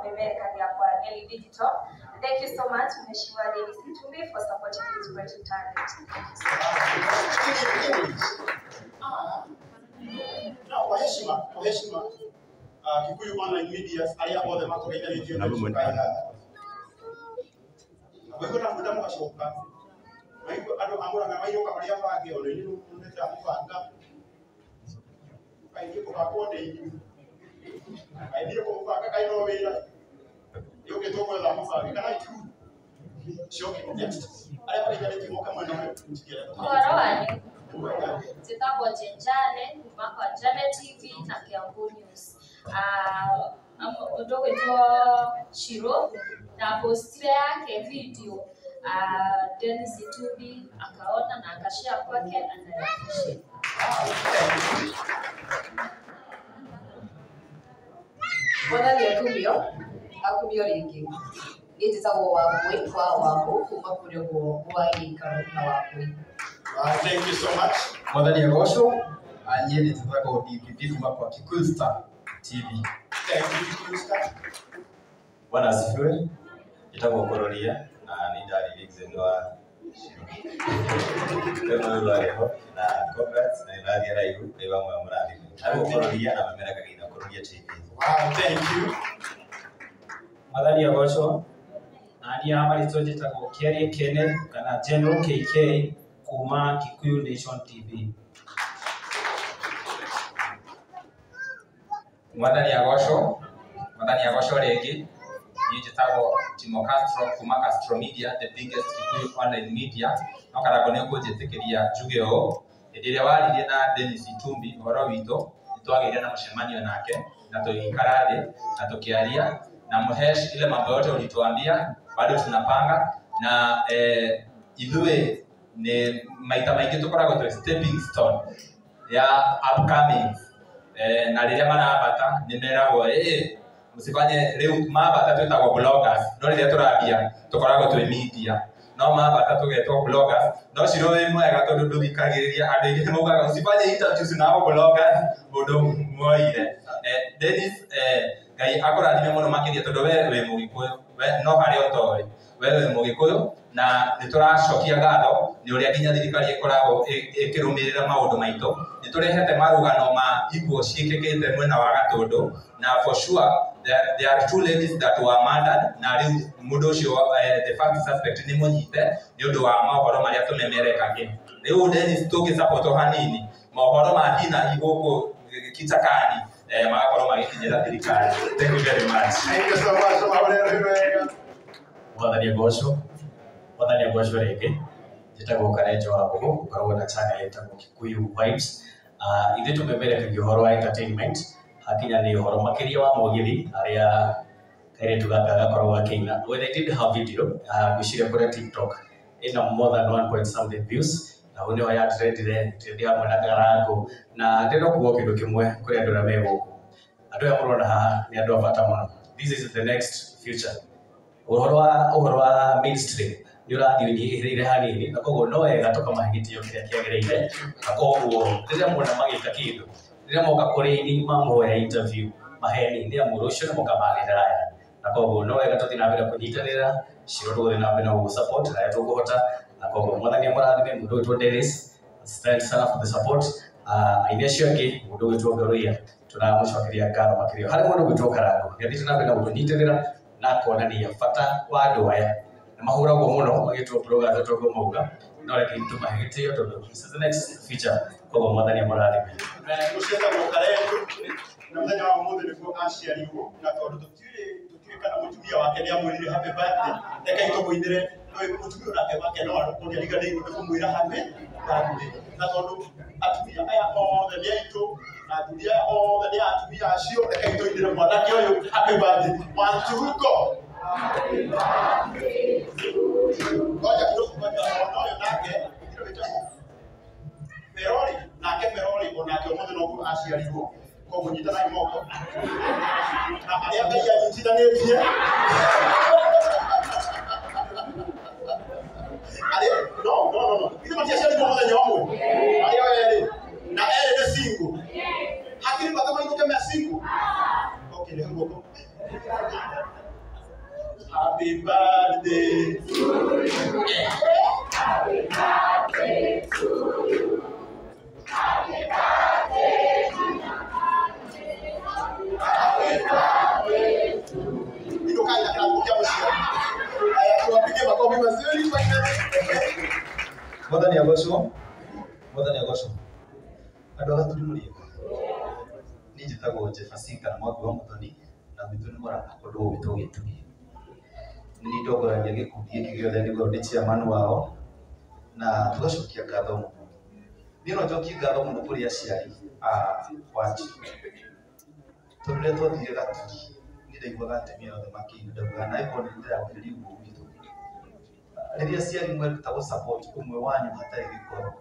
wamemeka kwa Nelly Digital. Thank you so much, Mheshimiwa Dennis Itumbi, for supporting this great talent. Thank you so much. Waheshima, Kikuyu Online Media, aya othe matugeithanitie na Kikuyu. Wewe na muda mwashoka. Wewe ando amura na mayo kama ya fage ole ni uneta kufanga. Kaidi kwa kode hivi. Kaidi kwa kufanga kaino wera. Yoke toko la mfanga kana tu. Shoki next. Aya kwa ile timo kama ndio tukielewa. Korowani. Zitabo Jenjane, kumaka Jane TV na Kiambu News. Ndogo ito Shiro na postile yake video Dennis Itumbi akaona na akashare kwake anarekebisha. Bwana Itumbi akumio lingi. Ngititago wakwe kwa wako kuma kule kwa ikaro na wakwe. Thank you so much. Mwadhani ya Gosho, anyeni tutako DPP kuma kwa Kikuyu Star TV. Thank you Kikuyu Star. Bwana asifiwe. Itakuwa Kororia na nidari ligzendwa kama leo na congrats na nidari ya raibu eba mwa mradi. Itakuwa Kororia na mamera kagina Kororia TV. Wow, thank you. Mwadhani ya Gosho, nani amali toje tako Kiarie Kenneth kana General KK kuma Kikuyu Nation TV. Mwadhani ya Gosho regi. Nijitago Timo Castro kuma Castro Media, the biggest Kikuyu online media. Nokaragone ko jetekeria jugeo. Ediria wali na Dennis Itumbi horo wito. Itwageria na mshemanio nake na tuikarade na tukiaria na muhesh ile mambo yote ulituambia bado tunapanga na idue ni maita maingi tukoragwo tu stepping stone ya upcoming na riria marabata nimeragwo musifanye leo mabata twetagwo bloggers no riria turabia tukoragwo tu media no mabata tugetwo bloggers no ciro mwega tondu ndubikagiriria andu ingi mugaga musifanye interviews na bloggers mundu moire Dennis Ngai akorathime muno makiria tondu we Mugikuyu no hari otoe we Mugikuyu na nituracokia ngatho ni uria nginya thirikari ikoragwo ikirumirira maundu maitu niturehete marugano ma iguo ciikikite mwena wa Gatundu na for sure there are two ladies that were murdered na riu mundu ucio the first suspect ni munyite ni undu wa mohoro maria tumemerekage riu Dennis tuki support hanini mohoro ma hina iguko kitakani magakorwo magikinyira thirikari. Thank you very much. Thank you so much. Mwadhani ya Gosho rege. Jitagwo Karejo hapo ukarwo na channel itagwo Kikuyu Vibes. Ithe tumemereka gihoro wa entertainment. Hakinya ni horo makiria wa mugithi aria kaire tugaka gakorwo gakiina. When I did have video gushire kuri TikTok in more than 1 something views. Na une wa ya trendire ndia mwana garango na ndero kuo kindu kimwe kuri andu na mewo andu ya murona haha ni andu abata muno. This is the next future. Uhoro wa mainstream ni urathi nyihirire hanini na koguo no wega tukamahigitio kiria kiagereire na koguo riria mwana magika kindu riria moka kuri ni mamoya interview maheni ni amuru ucio na moka magiraya na koguo no wega tuthina mbere kunyitanira ciro tuthi na mbere na support na tukuhota na koguo mwathani amurathime mundu witwo Dennis. Thanks sana for the support. Ainecio angi mundu witwo Garuia turamucokeria ngatho makirio hari mundu witwo Karango ngithi na mbere na kunyitanira na kuonania bata wa andu aya na mahuragwo muno magitwo bloggers togwo mauga no reke tumahigitio tondu this is the next feature koguo mwathani amurathime. Musheta Karengo na mthenya wa muthi niguo aciarirwo na tondu tutire kana mutumia wake ni amwirire happy birthday reke itomuinire no mutumia nake wake no arukuria riganirwo ni kumwira happy birthday na tondu atumia aya othe ni aitu na atumia othe ni atumia acio reke itoinire mwanake uyu happy birthday Mantuko. Happy birthday to you. Ngoja kidogo oyo nake Ferrari onake omuthi no aciarirwo koguo nyitana imoko na aria Ngai anyitithanitie no ithe matiaciarirwo muthenya umwe aria eri na eri ni single hakiri mathamainduke me single okay ni huko Happy birthday to you. Happy birthday to you. Happy birthday to you. Happy birthday to you. Ndio kaja kuja mshia. Haya tuwapige makofi mazuri kwa kile. Mwathani agocwo. Mwathani agocwo. Andũ aya tũrĩ mũrĩo. Niĩ njĩtagwo Jefasika na Mwangi wa Muthoni na gwitũ nĩ Mũrata ũndũ witũ gĩtũmi. Nĩ ndongoragia gĩkundi gĩkĩ gĩothe nĩguo ndĩ chairman wao na tugacokia ngatho mũno. Niĩ no njokie ngatho mũno kũrĩ aciari wanjĩ. Tondũ rĩrĩa twathire Gaturi nĩ ndaiguaga atumia othe makĩndaga na ĩkorwo nĩ ndĩragĩrĩria ũguo witũ. Rĩrĩa aciari mweruta gũ support ũmwe wanyu hatarĩ gĩkoro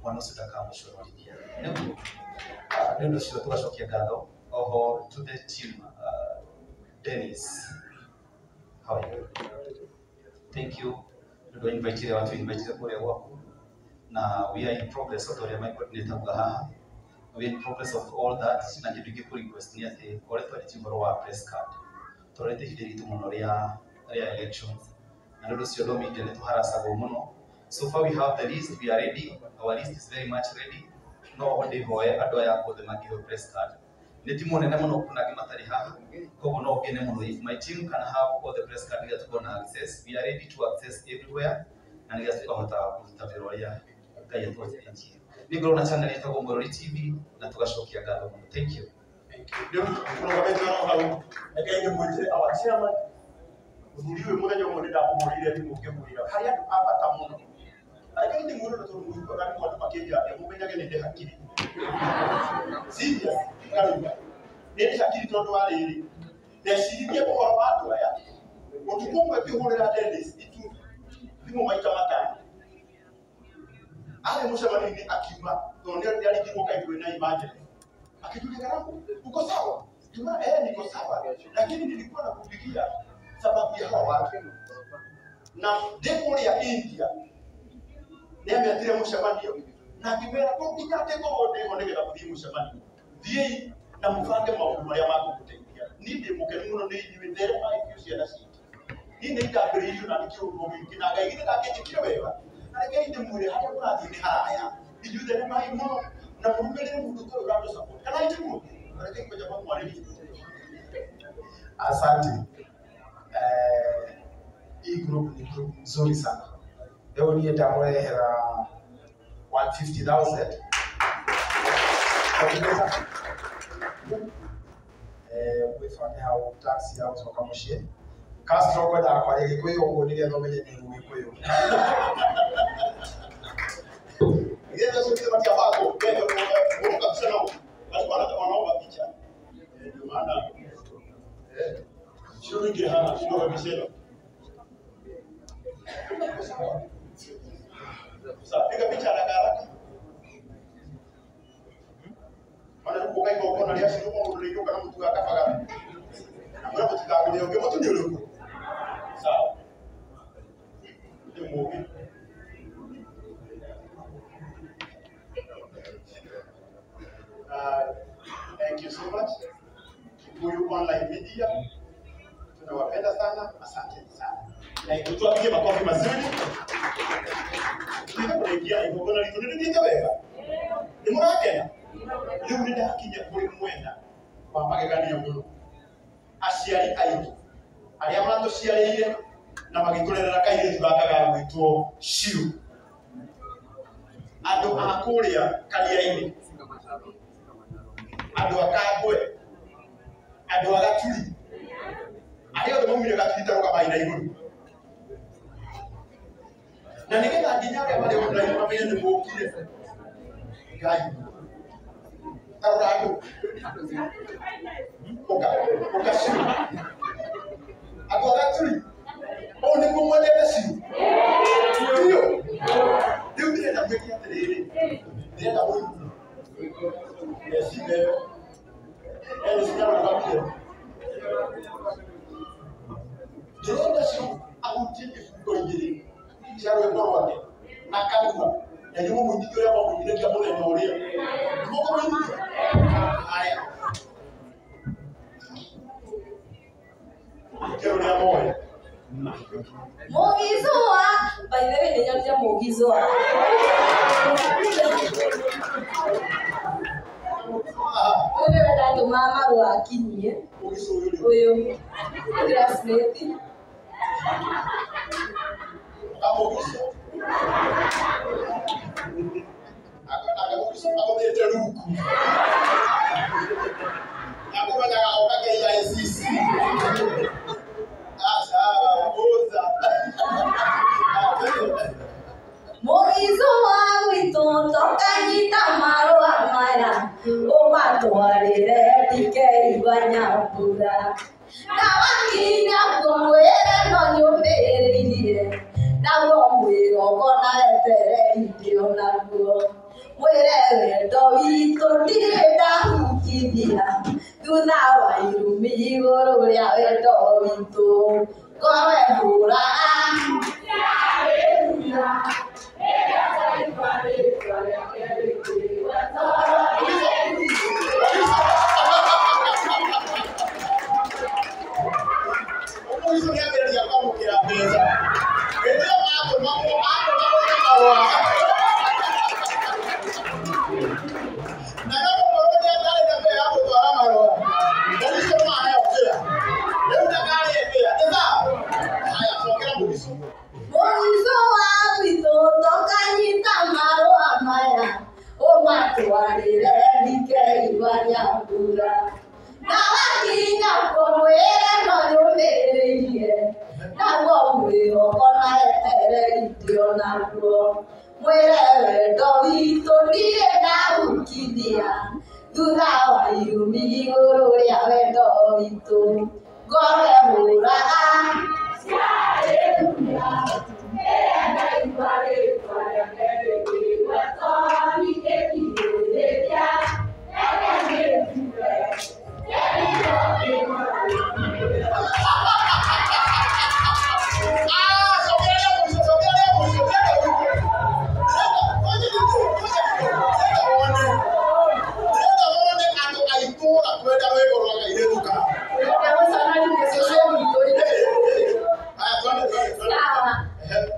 mwana ũcio ndakamũconorithia. Nĩguo nĩ ũndũ ũcio tugacokia ngatho oho to the team Dennis. How are you? Thank you. Ndio invite watu invite kule wako. Na we are in progress of the my coordinator gaha. We are in progress of all that. Na kibigi ku request ni ati kore twari boro wa press card. Torete hideri tu muno ria elections. Na ndio sio ndo media letu harasago muno. So far we have the list, we are ready. Our list is very much ready. No onde hoye ado ya ko the magiho press card. Netimu nene muno kuna gimatari haha. Kogo no gene muno if my team can have all the press card that we can access. We are ready to access everywhere. Na nigasa tukahota kutabirwa ya kaya tuote nchi. Nigro na channel yetu Ngorori TV na tugashokia ngatho muno. Thank you. Thank you. Ndio tunawaambia hao. Ekaine mwite our chairman. Uthuriwe muthenya umwe ndakumurire ndi mukimurira. Hari andu abata muno. Ekaine muno na tumuruka kandi kwa makeja ya mumenyage nende hakiri. Serious. Karuga. Nende hakiri tondu wa riri. Ndecirie ũhoro wa andũ aya. Ũtukũ ngĩhũrĩra Dennis itu thimũ maita matano. Ale mshamanini akiuma ndio alijirwa kaitwe na emergency. Akitulia karamu, uko sawa? Tuma niko sawa. Lakini nilikuwa nakupigia sababu ya hawa watu. Na demo ya India. Niambia mshamanio. Na kibera kwa kijate kwa demo ndio kuthii mshamanio. Thii na mfange maundu ya mako kutengia. Ni demo kenuno ni ndivere ma ifuse na shit. Ni ndio abiriyo na nikio ngomi kinaga ingine ndakejikire wewa. Anageinde mwire hata murathi ni haraya ithuĩ nĩ mai mũno na mũrũmĩrĩre mũndũ ũtarĩ ũratũ support kana itimu anageinde kwa jamaa mwarĩri. Asante. Hii group ni group nzuri sana. Leo niye ndamurehera 150,000 gwĩbanga hau taxi ya gũcoka mũciĩ. Castro kwenda kwaria Gĩkũyũ ũguo nĩgetha ũmenye nĩ Mũgĩkũyũ. Ndio sio kama tabako wewe unaona kabisa nao walikuwa wanaomba picha. Ndio maana sio wingi hapa sio kabisa. Sasa piga picha haraka. Maana uko kai kwa kona ya sio kwa ndio kama mtu akafaga. Mbona mtikagulia ungemo tu ndio. Sawa. Ndio mmoja. Thank you so much. Kikuyu Online Media. Tunawapenda sana. Asante sana. Na tutuapige makofi mazuri. Ndio kuingia hivyo kuna kitu ndio wewe. Ni mwanake. Leo ndio hakija kule mwenda. Kwa mpaka gani ya Mungu. Aciari aitu. Aria matociarĩire na magĩtũrerera kairĩtu gaka ga gwĩtwo Shiru. Andũ a kũrĩa Karia-inĩ. Andũ a Kangwe. Andũ a Gaturi. Arĩa othe maumire Gaturi taroga maina igũrũ. Na nĩgetha nginya arĩa marĩ online mamenye nĩ mũkire. Ngai. Taroga andũ. Oka Shiru. Andũ a Gaturi. O nĩ mũmwendete Shiru. Ndio. Rĩu ndĩrenda gwĩka atĩrĩrĩ. Ndĩrenda mũndũ. Nesibe. Nesibe kabisa. Ndĩrenda Shiru ahutie kĩbungo igĩrĩ. Cia rwĩmbo rwake. Na kanua. Na nĩ mũmũnyiti ũrĩa mamũnyitĩkia mũthenya ũrĩa. Mũkũmũnyitithia. Haya. Kero ni amoya. Mugizoa, by the way, ni nyanja mugizoa. Wewe ndo mama wa kinie. Mugiso yule. Huyo. Classmate. Mugiso. Aga mugiso akomete ruku. Akomanya okake ya sisi. Moizo wangu tokanyita marua maya umatwarire tike ibanyambura na wakinya kumwire no nyumiririe naguo mwirogona etere idio naguo mwire wendo witũ ndirĩ ndahukithia thutha wa irumi igũrũ rĩa wendo witũ ngowe hũraga Moizo wangu tokanyita marua maya umatwarire tike ibanyambura na wakinya kumwire no nyumiririe naguo mwĩrogona etere idio naguo mwĩre wendo witũ ndirĩ ndahukithia thutha wa irumi igũrũ rĩa wendo witũ ngowe hũraga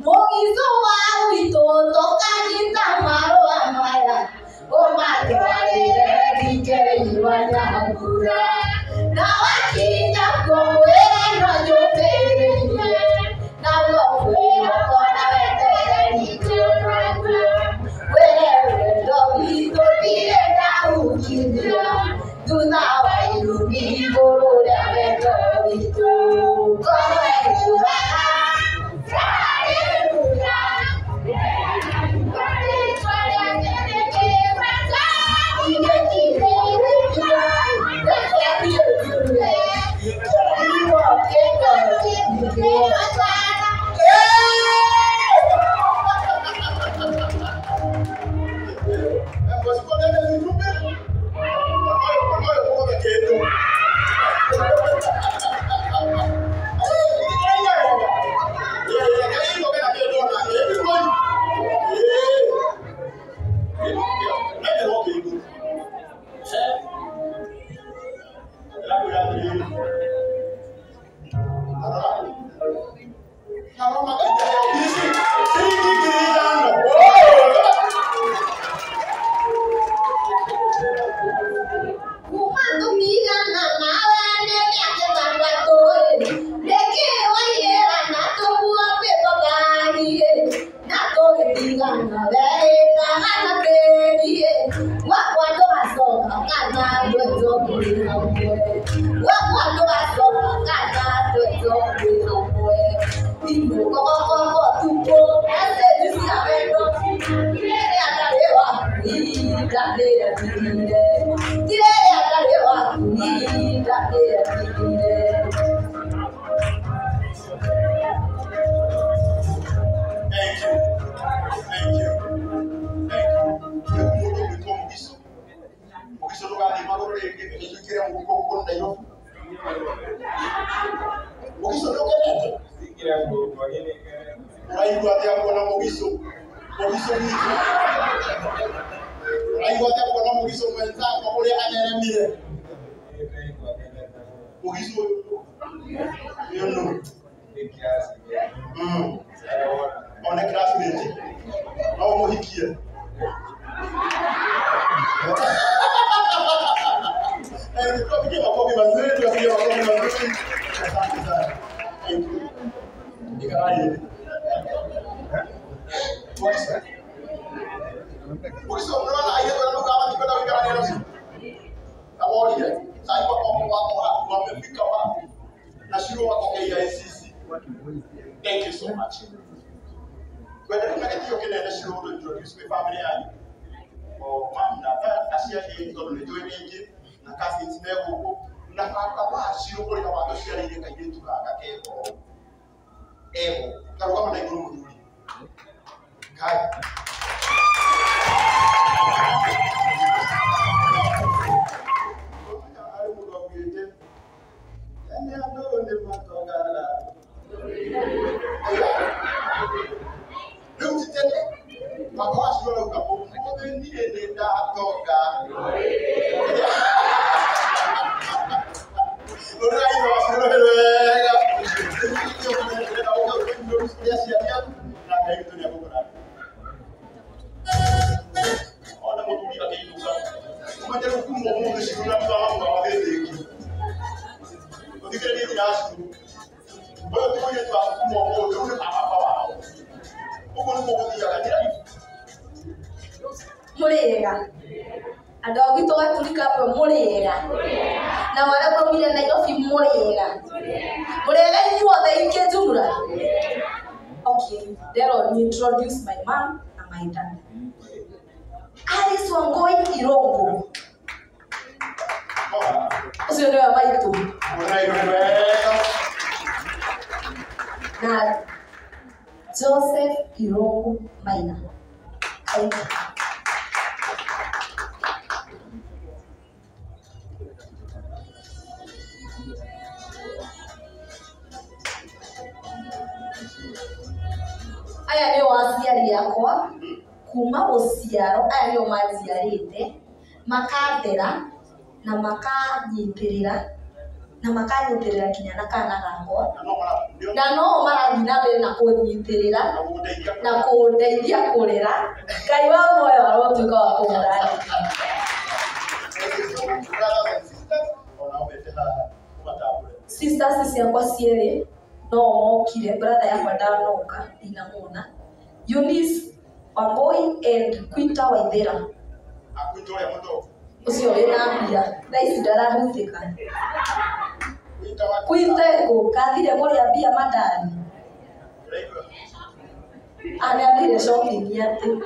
Moizo wangu tokanyita marua maya umatwarire tike ibanyambura na wakinya kumwire no nyumiririe naguo mwĩrogona etere idio naguo mwĩre wendo witũ ndirĩ ndahukithia thutha wa irumi igũrũ rĩa wendo witũ ngowe hũraga you know. On a classmate. No more here. And the copy of copy was very to be a copy was thank you. You can write it. What is that? What is the one I have to look at? You can write it. I want it. I want to pick up. Thank you so much. When I look at you, can introduce my family. Oh, mom, I see you doing it. I can't see it's never. Na kama shiro kwa kama shiro ile kaje tukakakeko. Ego, kama kama na iguru mzuri. Kai. Murega. Adogi to atulika pro murega. Na wale kwa mile na yofi murega. Murega inyuothe ikejumla. Okay, then I'll introduce my mom and my dad. Alice Wangoi Irongo. Usio ndio maitu. Na Joseph Irongo Maina. Thank you. Aya nĩ waciari yakwa kuma ũciaro, aya nĩo maciarĩte makandera na makanyitĩrĩra kinya na kana gakwa, na no marathiĩ na mbere na kũnyitĩrĩra na kũndeithia kũrera. Ngai wa muoyo arotuĩka wa kũmũrathima. Sisters ciakwa cierĩ no mokire, brother yakwa ndanoka ndinamwona, Eunice Wamboi and Quinta Waithera. Ucio wĩna mbia thaa ici ndarahutĩka. Quinta kathire kũrĩa mbia mandani, nĩathire shopping atĩ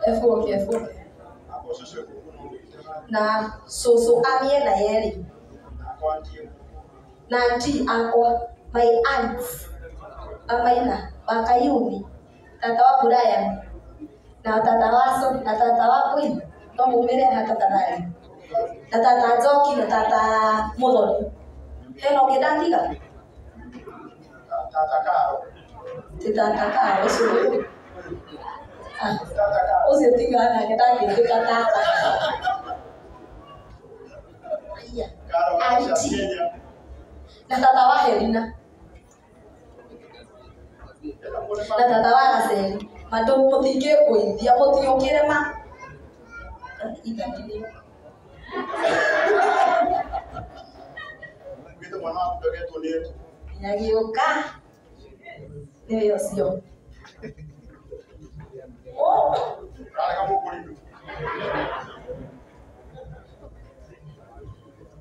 ebuoke na cũcũ amĩena yerĩ na auntie akwa, my aunts Amaina Wakayuni, tata wa Brian na tata wa So na tata wa Queen no mumire na tata nani na tata Njoki na tata Muthoni. Heno kidatiga tata Karo ucio ucio tiga na kidatiga tata auntie na tata wa Helena na tata wa Naseri. Mando mutinge kuithia mutiukire ma igani Wito mwana wa kudogeto letu yagioka niyo sio kama mukulindo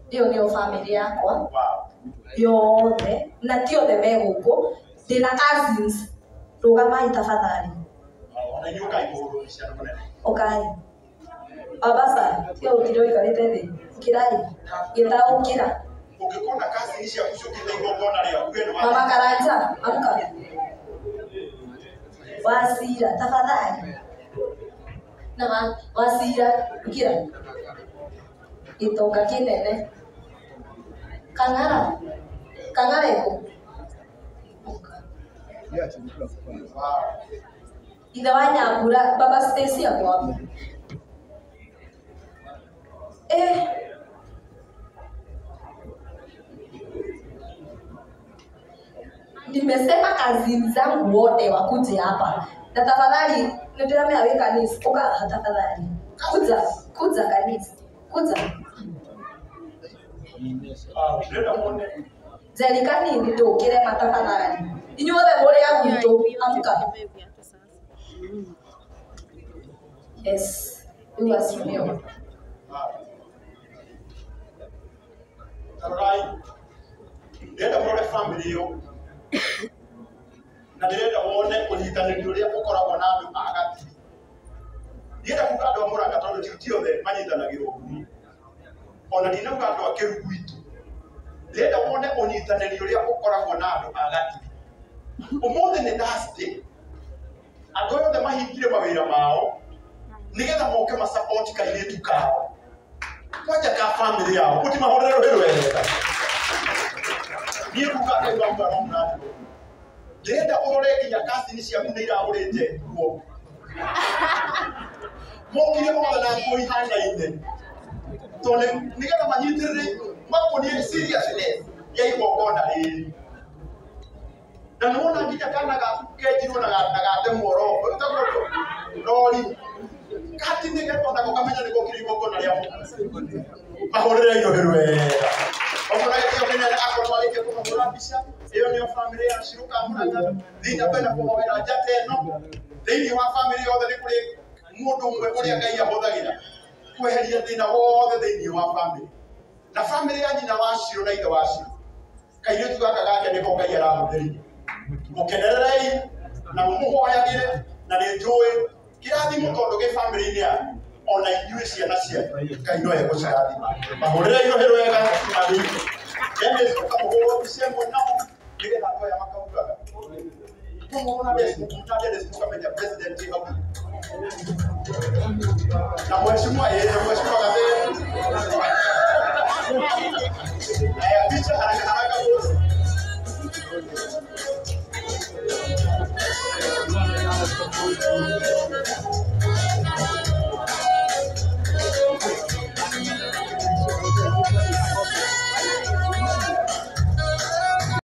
iyo niyo family yakwa yothe na tiothe me guku ndina cousins rugamai tafadhali okay abasa yo utiro ikarite thi kirai gitaukira ukikona kazi ishi ya kushukita igongona leo kwenu mama Karanja amka Wasira tafadhali na Wasira kira itoka kinene Kangara eko Ida Wanyambura baba Stacy ako wapi? nimesema kazi zangu wote wakuje hapa. Na tafadhali ndio mimi kanisa. Oka tafadhali. Kuja kanisa. Kuja. Zelikani ndio kile matafadhali. Inyuothe muri ya gwitũ amka. Yes. You are senior. Alright. Ndĩrenda mũrore family yo. Na ndĩrenda wone ũnyitanĩri ũrĩa ũkoragwo na andũ a gatiri. Ndĩrenda kuga andũ a Mũrang'a tondũ ti othe manyitanagĩrwo ngumi. Ona ndinauga andũ a Kĩrugũ itũ. Ndĩrenda wone ũnyitanĩri ũrĩa ũkoragwo na andũ a gatiri. Ũmũthĩ nĩ Thursday. Andũ othe mahingire mawĩra mao nigetha moke ma support kairĩtu kao. Kwaja ka family yao utimahorero hero wega. Niĩ kuga kaigua mbara mnati. Ndĩrenda ũrore nginya kasini ciaku nĩ iragũrĩte nguo. Mokire othe na nguo ihanaine. Tondũ nigetha manyitĩrĩre makonie seriousness ya igongona rĩrĩ. Na nĩwona nginya kana gaku kenjirwo na gatemwo roho. Ũtagwo rori. Kati nĩgetha ona gũkamenya nĩ gũkĩrĩ igongona rĩa Mũrang'a. Mahorere irohero wega. Omona gĩtĩo kĩnene akorwo arĩkia kũmahũra mbica. Ĩyo nĩyo family ya Shirũ ka Mũrang'a. Thĩinĩ kwenda kũhoera njata ĩno. Thĩinĩ wa family yothe nĩ kũrĩ mũndũ ũmwe ũrĩa Ngai ahũthagĩra kweheria thĩna wothe thĩinĩ wa family. Na family ya nyina wa Shirũ na ithe wa Shirũ. Kairĩtu gaka gake nĩko Ngai arahũthĩrire. Mũkenererei na mũmũhoyagĩre na nĩ njũĩ kĩrathimo tondũ gĩ family-inĩ yanyu. Ona inyuĩ ciana cianyu Ngai no egũcirathima. Mahũrĩre irohero wega mathiko. Dennis ũkamũhũra mbica ĩmwe nao nĩgetha andũ aya makaugaga. Tũmũhũra na Dennis mũkamenya president hau. Na mheshimiwa Gathĩ. Haya picha haraka boss.